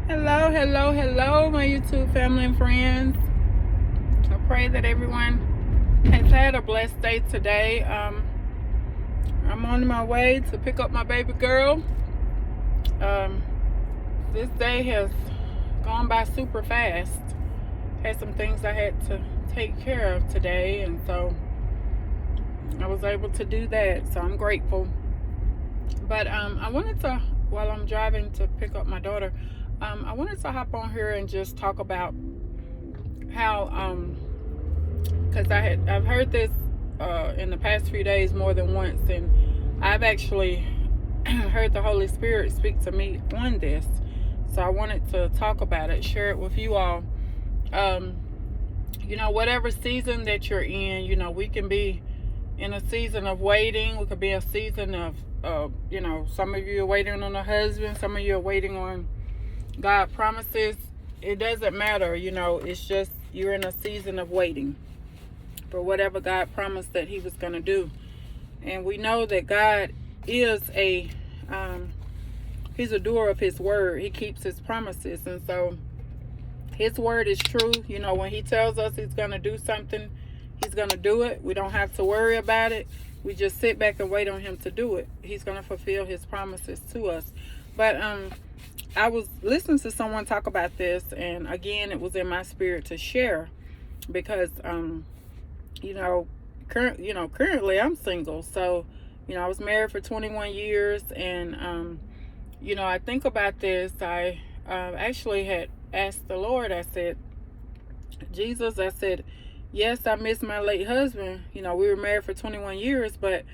Hello, hello, hello, my YouTube family and friends. I pray that everyone has had a blessed day today. I'm on my way to pick up my baby girl. Um, this day has gone by super fast. Had some things I had to take care of today, and so I was able to do that. So I'm grateful. But I wanted to, while I'm driving to pick up my daughter, I wanted to hop on here and just talk about how because I've heard this in the past few days more than once, and I've actually heard the Holy Spirit speak to me on this. So I wanted to talk about it, share it with you all. Um, whatever season that you're in, we can be in a season of waiting. We could be a season of, some of you are waiting on a husband, some of you are waiting on God promises. It doesn't matter, it's just you're in a season of waiting for whatever God promised that He was going to do. And we know that God is He's a doer of His word. He keeps His promises. And so His word is true. When He tells us He's going to do something, He's going to do it. We don't have to worry about it. We just sit back and wait on Him to do it. He's going to fulfill His promises to us. But I was listening to someone talk about this, and again, it was in my spirit to share because, currently I'm single. So, I was married for 21 years, and, I think about this. I actually had asked the Lord, I said, Jesus, I said, yes, I miss my late husband. We were married for 21 years, but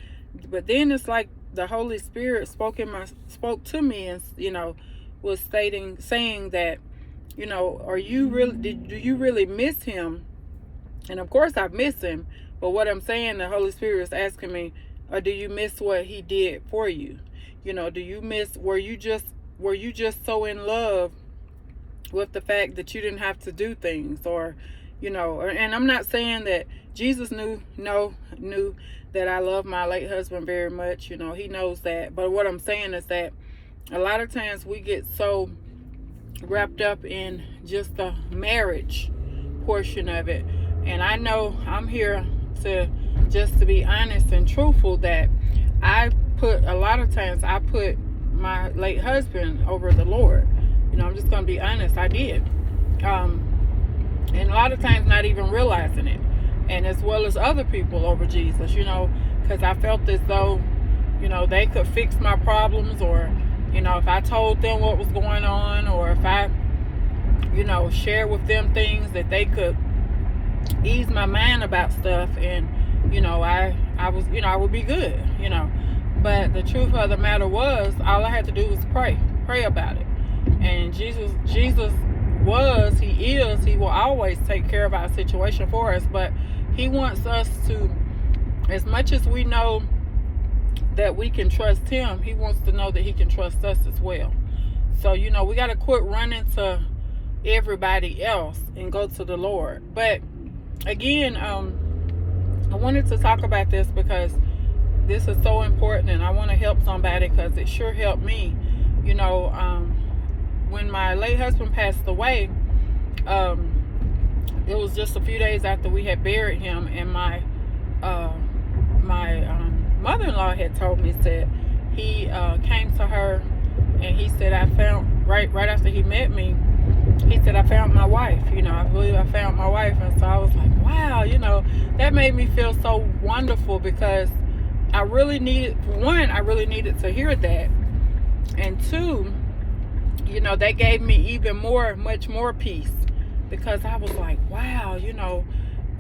then it's like the Holy Spirit spoke to me, and was saying that, do you really miss him? And of course I miss him, but what I'm saying, the Holy Spirit is asking me, or do you miss what he did for you? Do you miss, were you just so in love with the fact that you didn't have to do things, or and I'm not saying that Jesus knew that I love my late husband very much. He knows that. But what I'm saying is that a lot of times we get so wrapped up in just the marriage portion of it. And I know I'm here to be honest and truthful, that I put my late husband over the Lord. I'm just going to be honest. I did. And a lot of times not even realizing it. And as well as other people over Jesus, because I felt as though, they could fix my problems, or, if I told them what was going on, or if I, shared with them things that they could ease my mind about stuff, and, I would be good, But the truth of the matter was, all I had to do was pray about it. And Jesus he will always take care of our situation for us. But he wants us to, as much as we know that we can trust him, he wants to know that he can trust us as well. So, we got to quit running to everybody else and go to the Lord. But again, I wanted to talk about this because this is so important, and I want to help somebody because it sure helped me. When my late husband passed away, it was just a few days after we had buried him, and my mother-in-law had told me, said he came to her and he said, I found, right after he met me, he said, I found my wife. I believe I found my wife. And so I was like, wow, that made me feel so wonderful, because I really needed to hear that. And two, that gave me much more peace, because I was like, wow,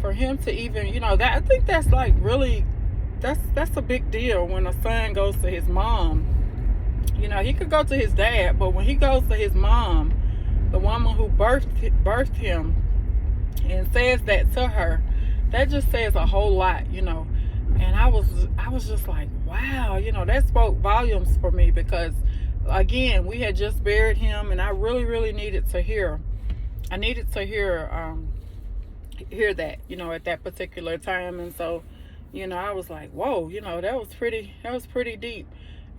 for him to even, that, I think that's like really, that's a big deal when a son goes to his mom. He could go to his dad, but when he goes to his mom, the woman who birthed him, and says that to her, that just says a whole lot, And I was just like, wow, that spoke volumes for me, because again, we had just buried him, and I really, really needed to hear. I needed to hear that, at that particular time. And so, I was like, whoa, that was pretty deep.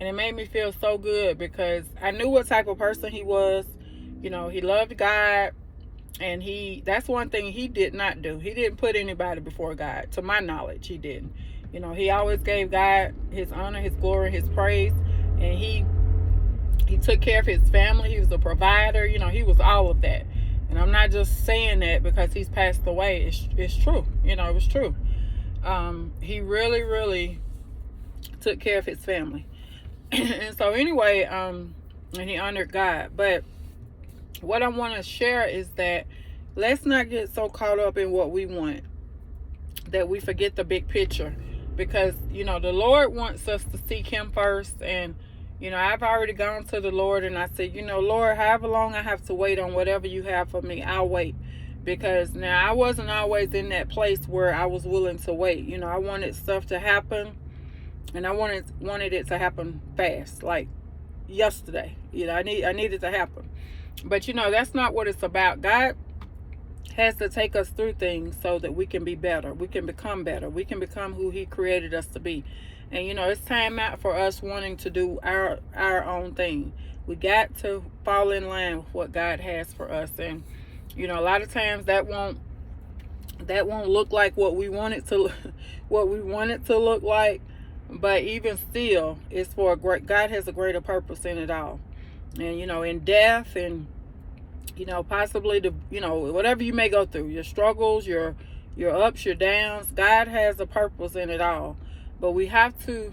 And it made me feel so good, because I knew what type of person he was. He loved God, and that's one thing he did not do. He didn't put anybody before God. To my knowledge, he didn't. He always gave God his honor, his glory, his praise, and he took care of his family. He was a provider. He was all of that. And I'm not just saying that because he's passed away. It's true. It was true. He really, really took care of his family. And so anyway, and he honored God. But what I want to share is that let's not get so caught up in what we want that we forget the big picture. Because, the Lord wants us to seek him first. And, I've already gone to the Lord and I said, Lord, however long I have to wait on whatever you have for me, I'll wait. Because now I wasn't always in that place where I was willing to wait. I wanted stuff to happen, and I wanted it to happen fast, like yesterday. I needed to happen. But that's not what it's about. God has to take us through things so that we can be better. We can become better. We can become who he created us to be. And it's time out for us wanting to do our own thing. We got to fall in line with what God has for us. And a lot of times that won't look like what we want it to look like. But even still, it's for God has a greater purpose in it all. And in death, and possibly whatever you may go through, your struggles, your ups, your downs, God has a purpose in it all. But we have to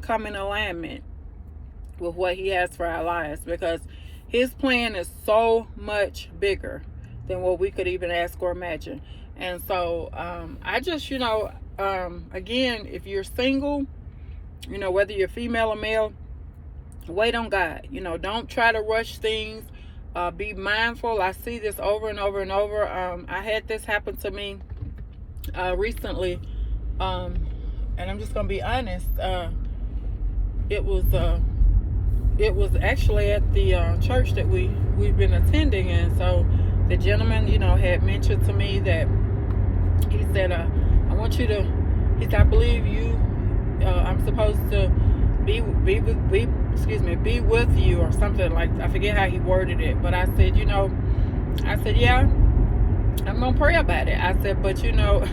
come in alignment with what he has for our lives, because his plan is so much bigger than what we could even ask or imagine. And so I just, again, if you're single, whether you're female or male, wait on God. Don't try to rush things. Be mindful. I see this over and over and over. I had this happen to me recently. And I'm just going to be honest. It was actually at the church that we've been attending. And so the gentleman, had mentioned to me that he said, I want you to, he said, I believe you, I'm supposed to be with you, or something like, I forget how he worded it. But I said, yeah, I'm going to pray about it. I said, but how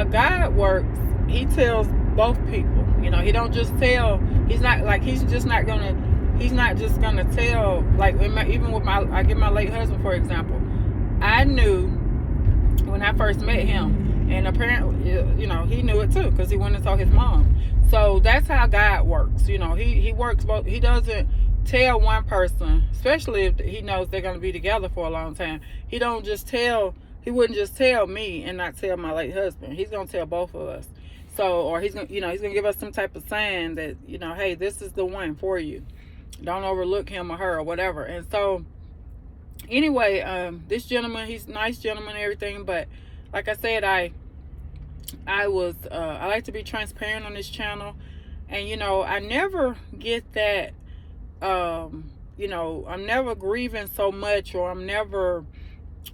God works, he tells both people. He don't just tell. He's not just gonna tell, like, even with I give my late husband for example. I knew when I first met him, and apparently he knew it too, because he went and told his mom. So that's how God works. He works both. He doesn't tell one person, especially if he knows they're going to be together for a long time. He wouldn't just tell me and not tell my late husband. He's going to tell both of us. So, or he's going to give us some type of sign that, hey, this is the one for you. Don't overlook him or her or whatever. And so anyway, this gentleman, he's a nice gentleman and everything, but like I said, I like to be transparent on this channel. And I never get that, I'm never grieving so much, or I'm never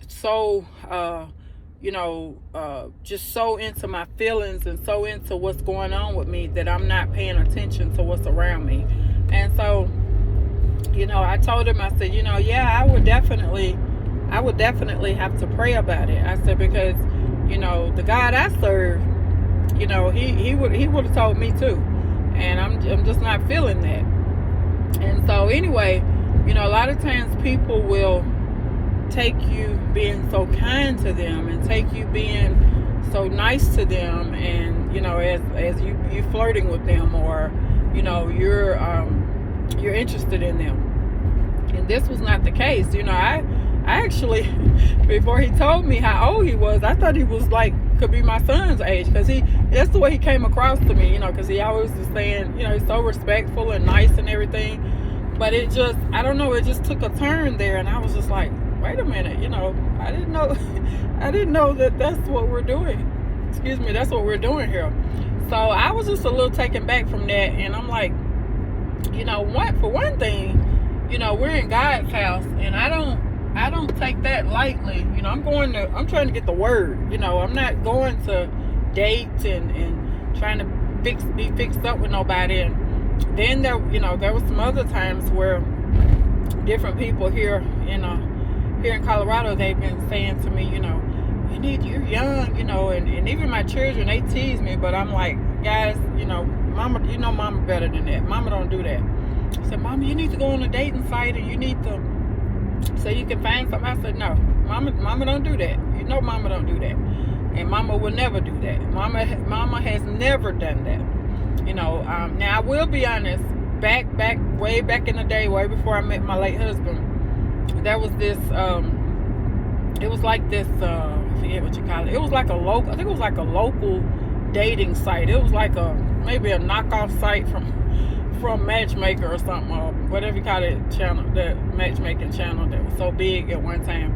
so just so into my feelings and so into what's going on with me that I'm not paying attention to what's around me. And so I told him, I said, yeah, I would definitely have to pray about it. I said, because the God I serve, he would have told me too, and I'm just not feeling that. And so anyway, a lot of times people will take you being so kind to them, and take you being so nice to them, and as you flirting with them, or you're interested in them. And this was not the case. I actually, before he told me how old he was, I thought he was could be my son's age, because that's the way he came across to me, because he always was saying, he's so respectful and nice and everything. But it just, I don't know, it just took a turn there, and I was just like, wait a minute, I didn't know that that's what we're doing. Excuse me, that's what we're doing here. So I was just a little taken back from that, and I'm like, for one thing, we're in God's house, and I don't take that lightly. I'm trying to get the word. I'm not going to date and trying to be fixed up with nobody. And then there were some other times where different people here in Colorado, they've been saying to me, you're young, and even my children, they tease me, but I'm like, guys, mama, mama better than that. Mama don't do that. I said, Mama, you need to go on a dating site and you need to, so you can find something. I said, no, mama don't do that. Mama don't do that. And mama will never do that. Mama has never done that. Now I will be honest, way back in the day, way before I met my late husband, there was this, it was like this, I forget what you call it. It was like I think it was like a local dating site. It was like maybe a knockoff site from Matchmaker or something, or whatever you call it, channel, the matchmaking channel that was so big at one time.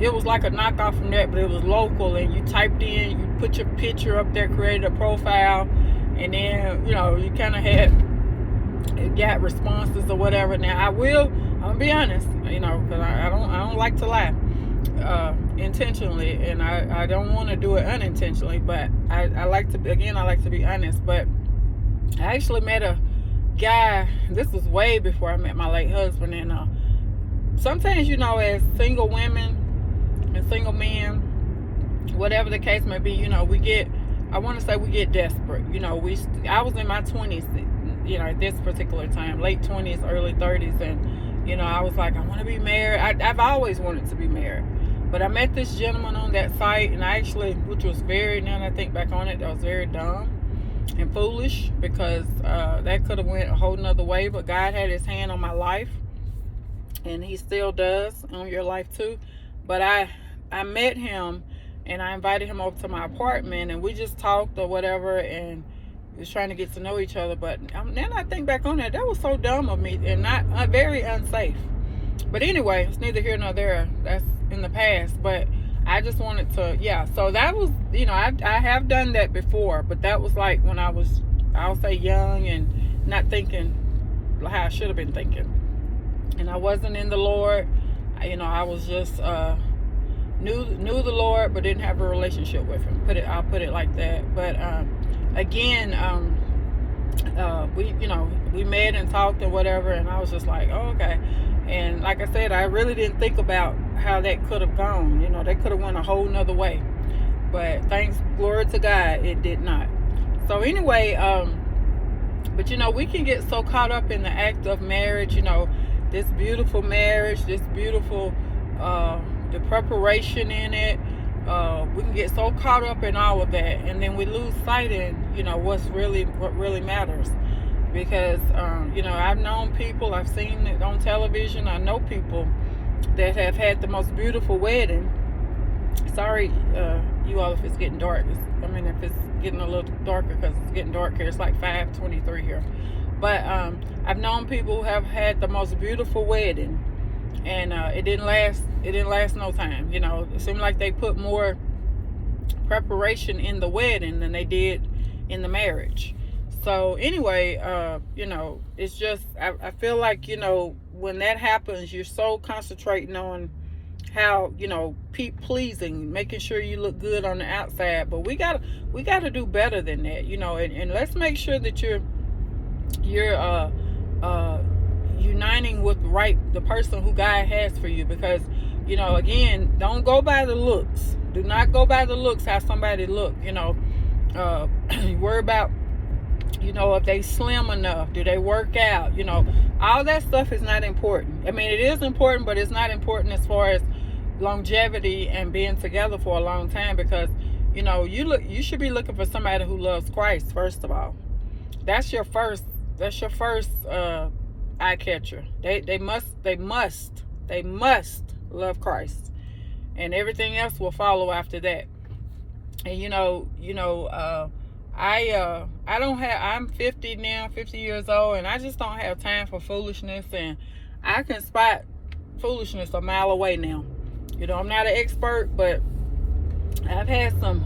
It was like a knockoff from that, but it was local, and you typed in, you put your picture up there, created a profile, and then, you kind of got responses or whatever. Now, I'm gonna be honest, because I don't like to lie intentionally, and I don't want to do it unintentionally, but I like to be honest. But I actually met a guy, this was way before I met my late husband, and sometimes, as single women and single men, whatever the case may be, we get desperate. I was in my 20s, at this particular time, late 20s, early 30s, and I was like, I want to be married. I've always wanted to be married, but I met this gentleman on that site, and which was now that I think back on it, that was very dumb and foolish, because that could have went a whole nother way. But God had his hand on my life, and he still does on your life too. But I met him, and I invited him over to my apartment, and we just talked or whatever, and was trying to get to know each other. But then I think back on that was so dumb of me, and not very unsafe. But anyway, it's neither here nor there. That's in the past. But I just wanted to, so that was, I have done that before, but that was like when I'll say young and not thinking how I should have been thinking. And I wasn't in the Lord. I was just, knew the Lord, but didn't have a relationship with him. I'll put it like that. But, again, we met and talked or whatever, and I was just like, oh, okay. And like I said, I really didn't think about how that could have gone. They could have went a whole nother way. But thanks, glory to God, it did not. So anyway, but we can get so caught up in the act of marriage, this beautiful marriage, this beautiful, the preparation in it. We can get so caught up in all of that, and then we lose sight in, what really matters. Because, I've known people, I've seen it on television, I know people that have had the most beautiful wedding. Sorry, you all, if it's getting dark. If it's getting a little darker, because it's getting dark here. It's like 5:23 here. But I've known people who have had the most beautiful wedding, and it didn't last no time. It seemed like they put more preparation in the wedding than they did in the marriage. So anyway, it's just, I feel like, when that happens, you're so concentrating on how, pleasing, making sure you look good on the outside. But we gotta do better than that, and let's make sure that you're uniting with the person who God has for you. Because, again, don't go by the looks. Do not go by the looks, how somebody look, worry about, if they slim enough, do they work out, all that stuff is not important. It is important, but it's not important as far as longevity and being together for a long time. Because, you should be looking for somebody who loves Christ, first of all. That's your first eye catcher. They must love Christ, and everything else will follow after that. And I'm 50 now, 50 years old, and I just don't have time for foolishness. And I can spot foolishness a mile away now. I'm not an expert, but I've had some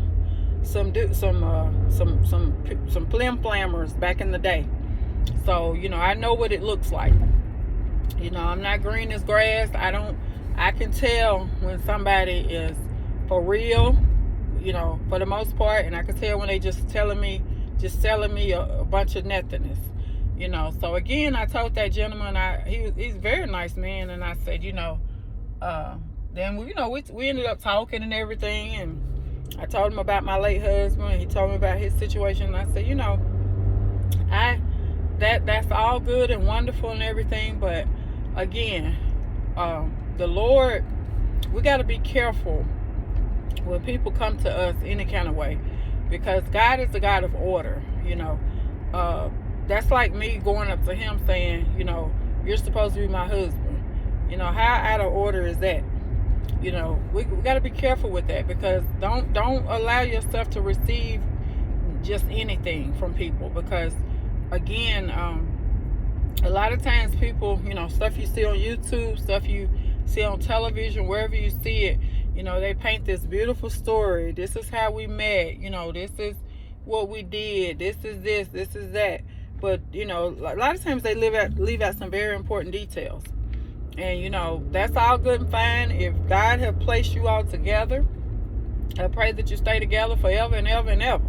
flim flammers back in the day. So, I know what it looks like. I'm not green as grass. I can tell when somebody is for real, for the most part, and I can tell when they just telling me a bunch of nothingness. You know, so again, I told that gentleman, he's a very nice man, and I said, then we ended up talking and everything, and I told him about my late husband, and he told me about his situation, and I said, that's all good and wonderful and everything, but again, the Lord, we got to be careful when people come to us any kind of way, because God is a God of order. That's like me going up to him saying, you're supposed to be my husband. How out of order is that? We got to be careful with that, because don't allow yourself to receive just anything from people, because again, a lot of times people, stuff you see on YouTube, stuff you see on television, wherever you see it, they paint this beautiful story. This is how we met, this is what we did, this is that. But a lot of times they leave out some very important details. And that's all good and fine. If God have placed you all together, I pray that you stay together forever and ever and ever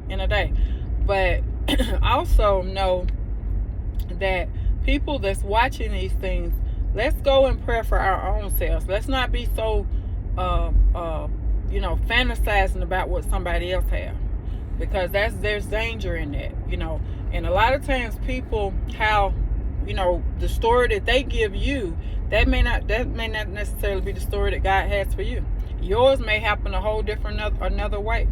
in a day. But also know that people that's watching these things, let's go in prayer for our own selves. Let's not be so fantasizing about what somebody else has, because there's danger in that. And a lot of times people, how the story that they give you, that may not necessarily be the story that God has for you. Yours may happen a whole different another way.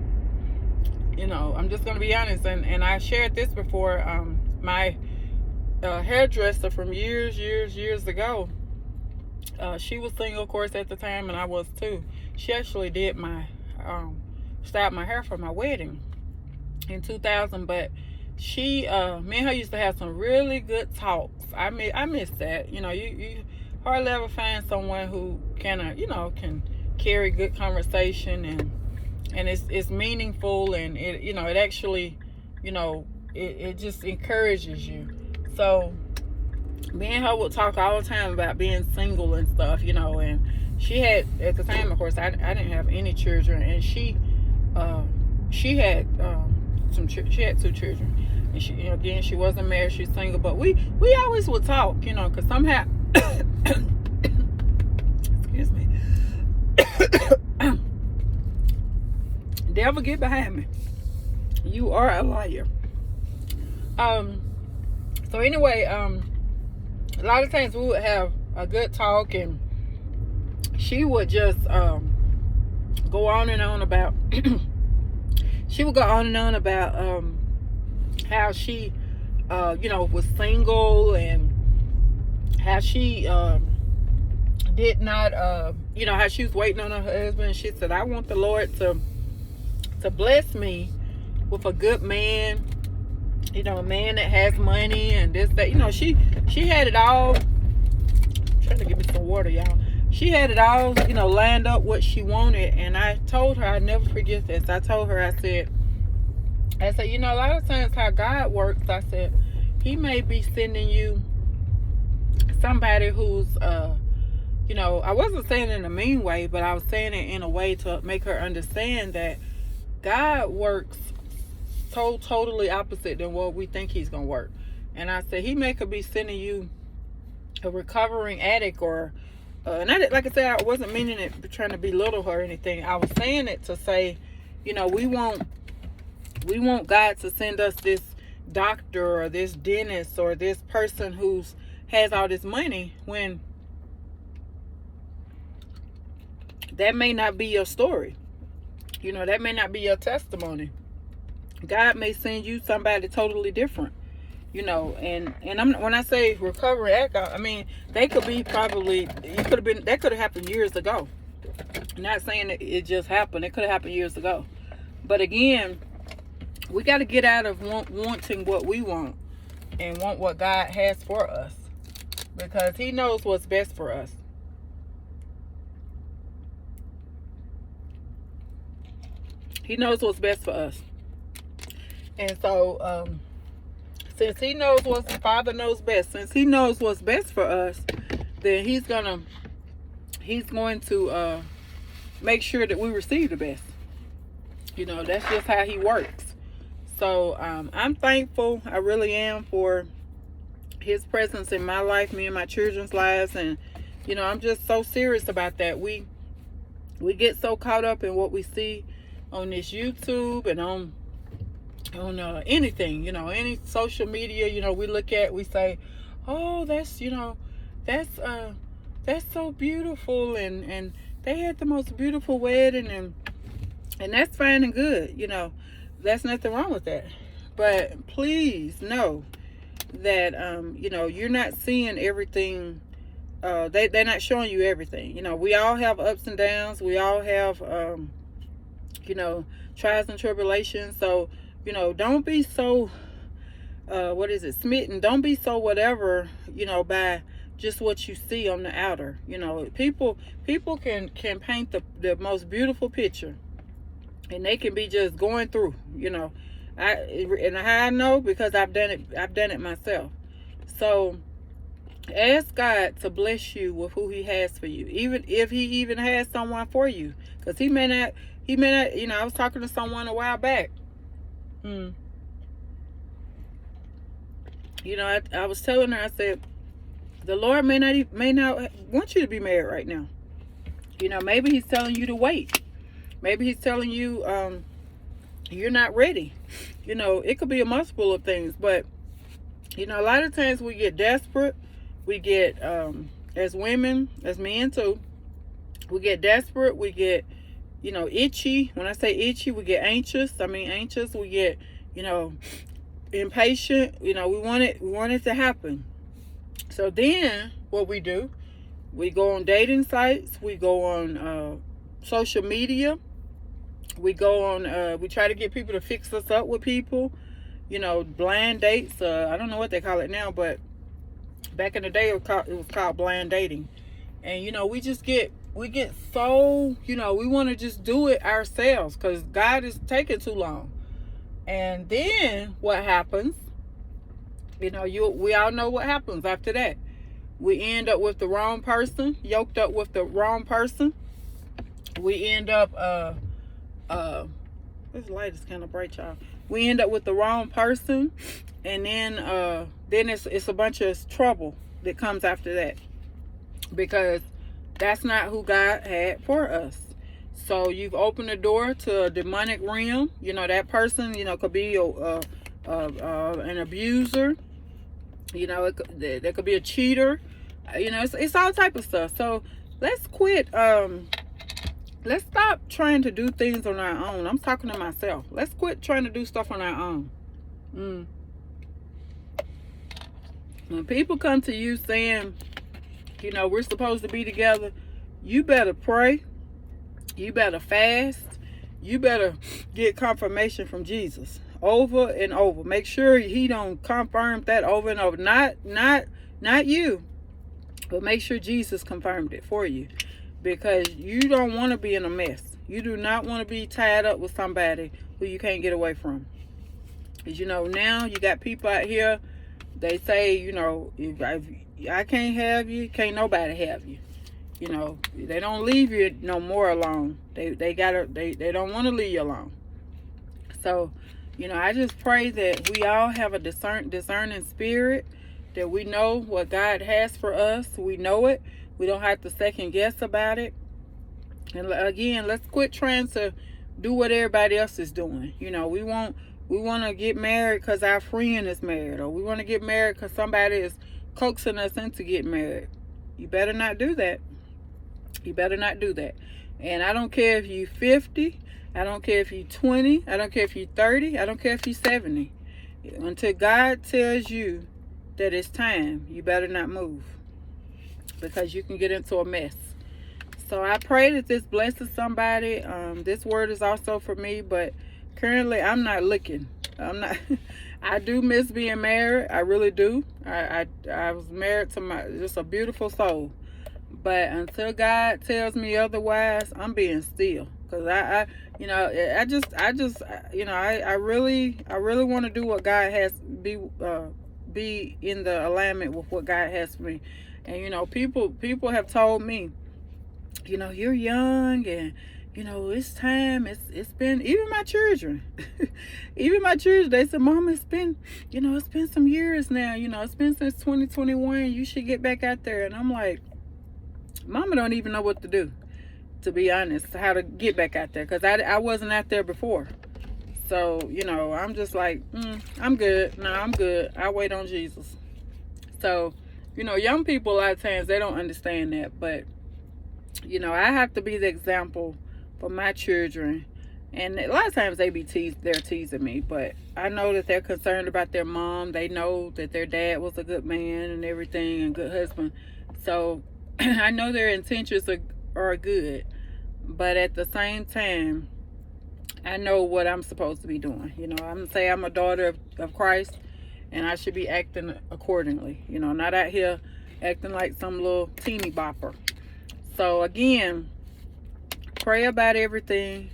I'm just going to be honest, and I shared this before. My hairdresser from years ago, she was single, of course, at the time, and I was too. She actually did styled my hair for my wedding in 2000, but she, me and her used to have some really good talks. I miss that. You hardly ever find someone who can carry good conversation, and it's meaningful, and it actually, it just encourages you. So me and her would talk all the time about being single and stuff, and she had, at the time, of course, I didn't have any children, and she had she had 2 children, and she, again, she wasn't married, she's single, but we always would talk, because somehow excuse me, devil, get behind me, you are a liar. So anyway, a lot of times we would have a good talk, and she would just go on and on about she would go on and on about how she was single, and how she did not how she was waiting on her husband. She said, I want the Lord to bless me with a good man, a man that has money and this, that. She had it all. I'm trying to get me some water, y'all. She had it all, lined up what she wanted. And I told her, I never forget this. I told her, I said, a lot of times how God works, I said, he may be sending you somebody who's, I wasn't saying it in a mean way, but I was saying it in a way to make her understand that God works so totally opposite than what we think he's going to work. And I said, he may could be sending you a recovering addict, or and like I said, I wasn't meaning it, trying to belittle her or anything. I was saying it to say, we want God to send us this doctor or this dentist or this person who's has all this money, when that may not be your story. That may not be your testimony. God may send you somebody totally different. And when I say recovery addict, I mean, they could be that could have happened years ago. I'm not saying that it just happened. It could have happened years ago. But again, we got to get out of wanting what we want and want what God has for us, because he knows what's best for us. He knows what's best for us. And so, since he knows Father knows best, since he knows what's best for us, then he's going to make sure that we receive the best. That's just how he works. So I'm thankful. I really am, for his presence in my life, me and my children's lives. And I'm just so serious about that. We get so caught up in what we see on this YouTube and on anything, any social media. We look at, we say, oh, that's so beautiful, and they had the most beautiful wedding, and that's fine and good. There's nothing wrong with that. But please know that you're not seeing everything. They're not showing you everything. We all have ups and downs. We all have trials and tribulations. So don't be so smitten. Don't be so whatever, by just what you see on the outer. People can paint the most beautiful picture, and they can be just going through. How I know, because I've done it myself. So ask God to bless you with who he has for you, even if he even has someone for you, because he may not. I was talking to someone a while back. I was telling her, I said, the Lord may not want you to be married right now. Maybe he's telling you to wait. Maybe he's telling you you're not ready. It could be a multiple of things. But a lot of times we get desperate. We get as women, as men too, we get desperate. We get itchy. When I say itchy, we get anxious. We get impatient. We want it to happen. So then what we do, we go on dating sites, we go on social media, we go on we try to get people to fix us up with people, blind dates. I don't know what they call it now, but back in the day it was called blind dating. And we get so, we want to just do it ourselves because God is taking too long. And then what happens? We all know what happens after that. We end up with the wrong person, yoked up with the wrong person. We end up this light is kind of bright, y'all. We end up with the wrong person, and then it's a bunch of trouble that comes after that, because that's not who God had for us. So you've opened the door to a demonic realm. That person, could be an abuser. There could be a cheater. It's all type of stuff. So let's quit. Let's stop trying to do things on our own. I'm talking to myself. Let's quit trying to do stuff on our own. When people come to you saying, we're supposed to be together, you better pray. You better fast. You better get confirmation from Jesus over and over. Make sure he don't confirm that over and over. Not you, but make sure Jesus confirmed it for you, because you don't want to be in a mess. You do not want to be tied up with somebody who you can't get away from. Because now you got people out here, they say, if I can't have you, can't nobody have you. They don't leave you no more alone. They don't want to leave you alone. So, I just pray that we all have a discerning spirit, that we know what God has for us. We know it. We don't have to second guess about it. And again, let's quit trying to do what everybody else is doing. We want to get married because our friend is married, or we want to get married because somebody is coaxing us into getting married. You better not do that. You better not do that. And I don't care if you're 50. I don't care if you're 20. I don't care if you're 30. I don't care if you're 70. Until God tells you that it's time, you better not move, because you can get into a mess. So I pray that this blesses somebody. This word is also for me, but currently I'm not looking. I do miss being married. I really do. I was married to just a beautiful soul. But until God tells me otherwise, I'm being still, because I really want to do what God has, be in the alignment with what God has for me. And people have told me, you're young, and it's time. It's been, even my children, even my children, they said, Mama, it's been some years now. It's been since 2021. You should get back out there. And I'm like, Mama don't even know what to do, to be honest, how to get back out there, because I wasn't out there before. So, I'm just like, I'm good. No, I'm good. I wait on Jesus. So, young people, a lot of times, they don't understand that. But, I have to be the example for my children. And a lot of times they're teasing me. But I know that they're concerned about their mom. They know that their dad was a good man and everything, and good husband. So, I know their intentions are good. But at the same time, I know what I'm supposed to be doing. I'm going to say I'm a daughter of Christ, and I should be acting accordingly. Not out here acting like some little teeny bopper. So again, pray about everything.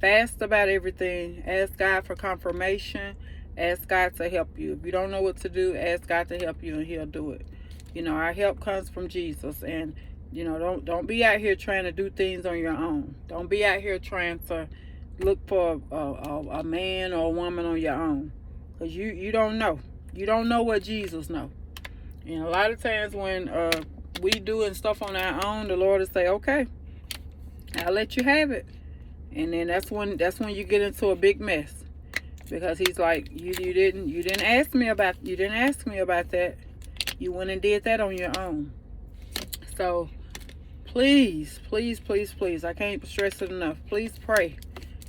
Fast about everything. Ask God for confirmation. Ask God to help you. If you don't know what to do, ask God to help you, and He'll do it. Our help comes from Jesus. And, don't be out here trying to do things on your own. Don't be out here trying to look for a man or a woman on your own, because you don't know. You don't know what Jesus knows. And a lot of times when we doing stuff on our own, the Lord will say, okay, I'll let you have it. And then that's when you get into a big mess, because He's like, you didn't ask me about that. You went and did that on your own. So please, please, please, please, I can't stress it enough. Please pray.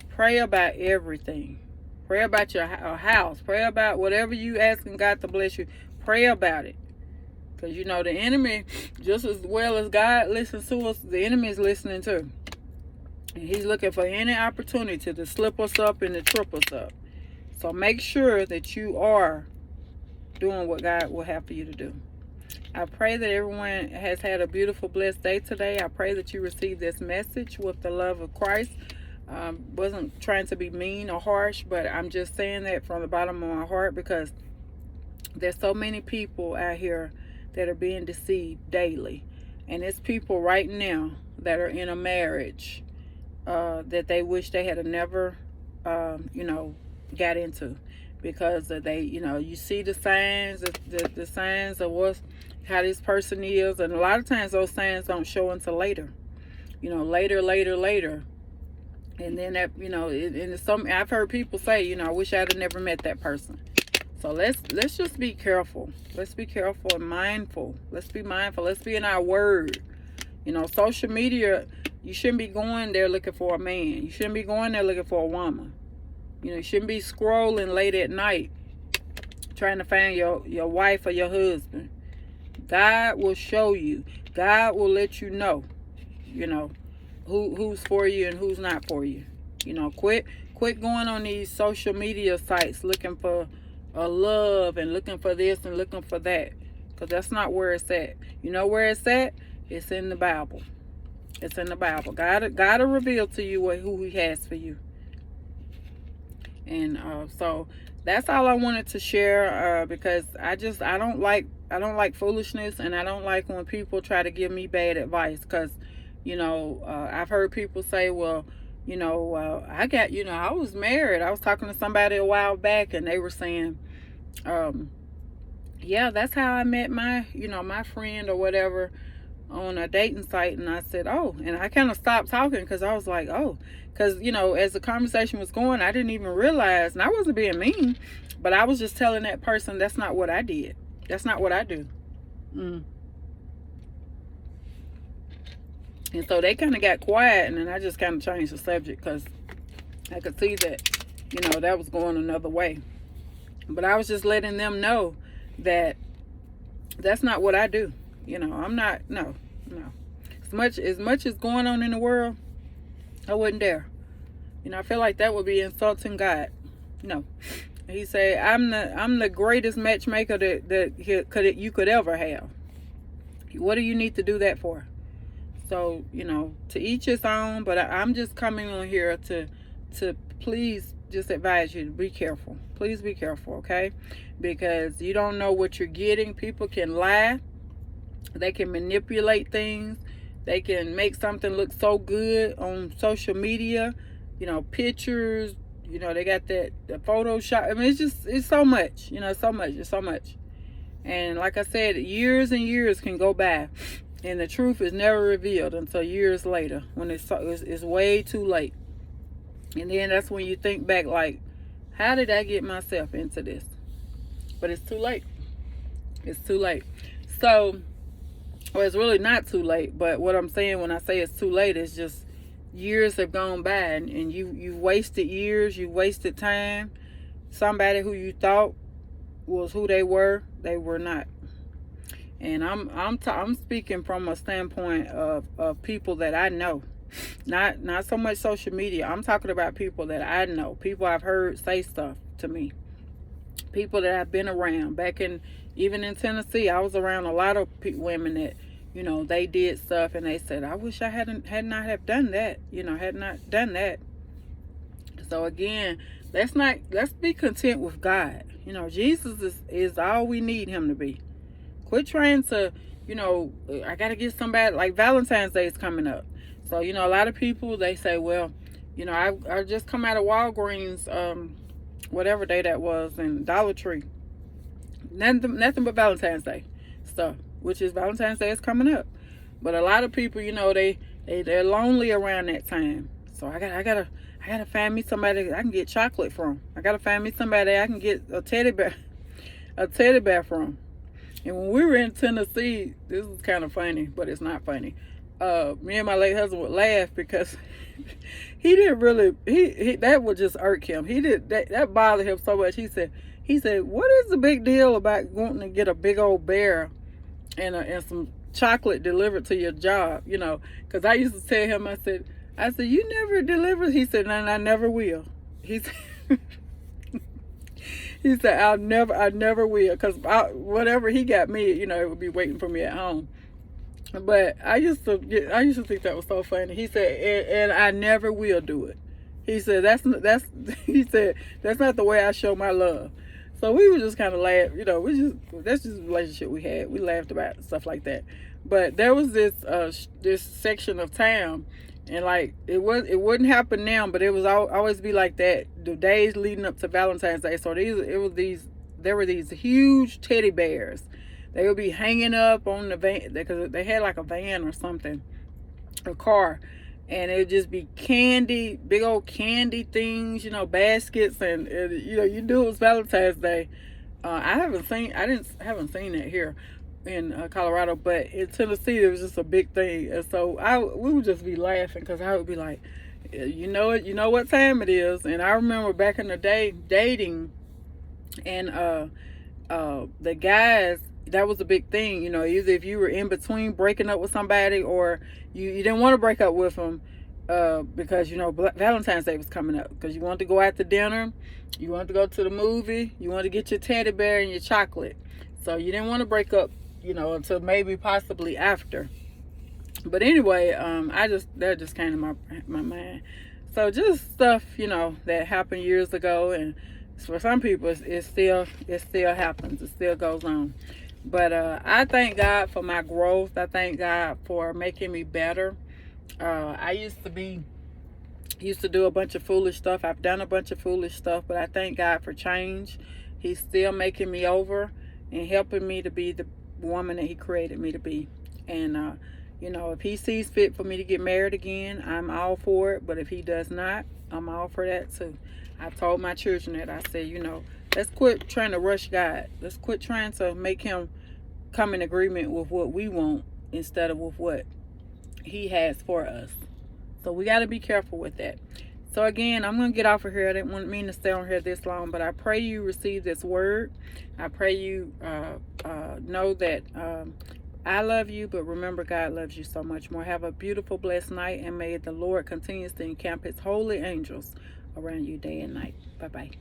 Pray about everything. Pray about your house. Pray about whatever you asking God to bless you. Pray about it. Because, the enemy, just as well as God listens to us, the enemy is listening too. And he's looking for any opportunity to slip us up and to trip us up. So make sure that you are doing what God will have for you to do. I pray that everyone has had a beautiful, blessed day today. I pray that you receive this message with the love of Christ. Wasn't trying to be mean or harsh, but I'm just saying that from the bottom of my heart, because there's so many people out here that are being deceived daily. And it's people right now that are in a marriage that they wish they had never got into, because they you see the signs, the signs of how this person is, and a lot of times those signs don't show until later. Later. And then that, and I've heard people say, I wish I'd have never met that person. So let's just be careful. Let's be careful and mindful. Let's be mindful. Let's be in our word. Social media, you shouldn't be going there looking for a man. You shouldn't be going there looking for a woman. You shouldn't be scrolling late at night trying to find your wife or your husband. God will show you. God will let you know, who's for you and who's not for you. Quit going on these social media sites looking for a love and looking for this and looking for that, because that's not where it's at. Where it's at? It's in the Bible. It's in the Bible. God will reveal to you who He has for you. And so that's all I wanted to share, because I don't like foolishness, and I don't like when people try to give me bad advice, because I've heard people say, well, I was married. I was talking to somebody a while back, and they were saying, yeah, that's how I met my friend or whatever on a dating site. And I said, oh, and I kind of stopped talking, because I was like, oh, because, as the conversation was going, I didn't even realize, and I wasn't being mean, but I was just telling that person, that's not what I did. That's not what I do. And so they kind of got quiet, and then I just kind of changed the subject, because I could see that, that was going another way. But I was just letting them know that that's not what I do. I'm not, no. As much as going on in the world, I wouldn't dare. I feel like that would be insulting God. No. He said, I'm the greatest matchmaker that you could ever have. What do you need to do that for? So, to each his own, but I'm just coming on here to please just advise you to be careful. Please be careful, okay? Because you don't know what you're getting. People can lie. They can manipulate things. They can make something look so good on social media, pictures, they got the Photoshop. I mean, it's so much, it's so much. And like I said, years and years can go by, and the truth is never revealed until years later, when it's way too late. And then that's when you think back, like, how did I get myself into this? But it's too late. It's too late. So, well, it's really not too late. But what I'm saying when I say it's too late is just years have gone by, and you've wasted years. You wasted time. Somebody who you thought was who they were not. And I'm speaking from a standpoint of people that I know. Not so much social media. I'm talking about people that I know. People I've heard say stuff to me. People that I've been around. Even in Tennessee, I was around a lot of women that, they did stuff, and they said, I wish I had not have done that. Had not done that. So again, let's be content with God. Jesus is all we need him to be. Quit trying to, I got to get somebody, like Valentine's Day is coming up. So, a lot of people, they say, well, I just come out of Walgreens, whatever day that was, and Dollar Tree. Nothing but Valentine's Day stuff, which is Valentine's Day is coming up. But a lot of people, they're lonely around that time. So I gotta find me somebody I can get chocolate from. I gotta find me somebody I can get a teddy bear from. And when we were in Tennessee, this is kind of funny, but it's not funny. Me and my late husband would laugh because he didn't really, he that would just irk him. That bothered him so much. He said, what is the big deal about wanting to get a big old bear and some chocolate delivered to your job? Because I used to tell him, I said, you never deliver. He said, no, I never will. He said, I never will, because whatever he got me, it would be waiting for me at home. But I used to think that was so funny. He said, and I never will do it. He said, that's not the way I show my love. So we would just kind of laugh, that's just the relationship we had. We laughed about stuff like that. But there was this section of town, and like it wouldn't happen now, but it was always be like that the days leading up to Valentine's Day. So there were these huge teddy bears. They would be hanging up on the van, because they had like a van or something, a car, and it would just be candy, big old candy things, baskets, and you knew it was Valentine's Day. I haven't seen it here in Colorado, but in Tennessee it was just a big thing, and so we would just be laughing, because I would be like, you know what time it is. And I remember back in the day dating, and the guys, that was a big thing, either if you were in between breaking up with somebody, or you didn't want to break up with them, because Valentine's Day was coming up, because you wanted to go out to dinner, you wanted to go to the movie, you wanted to get your teddy bear and your chocolate. So you didn't want to break up, until maybe possibly after. But anyway, that just came to my mind. So just stuff, that happened years ago, and for some people it still happens, it still goes on. But I thank God for my growth. I thank God for making me better. I used to do a bunch of foolish stuff. I've done a bunch of foolish stuff, but I thank God for change. He's still making me over and helping me to be the woman that he created me to be. And if he sees fit for me to get married again, I'm all for it. But if he does not, I'm all for that too. I told my children that. I said, let's quit trying to rush God. Let's quit trying to make him come in agreement with what we want instead of with what he has for us. So we got to be careful with that. So again, I'm going to get off of here. I didn't mean to stay on here this long, but I pray you receive this word. I pray you know that I love you, but remember, God loves you so much more. Have a beautiful, blessed night, and may the Lord continuously encamp his holy angels around you day and night. Bye-bye.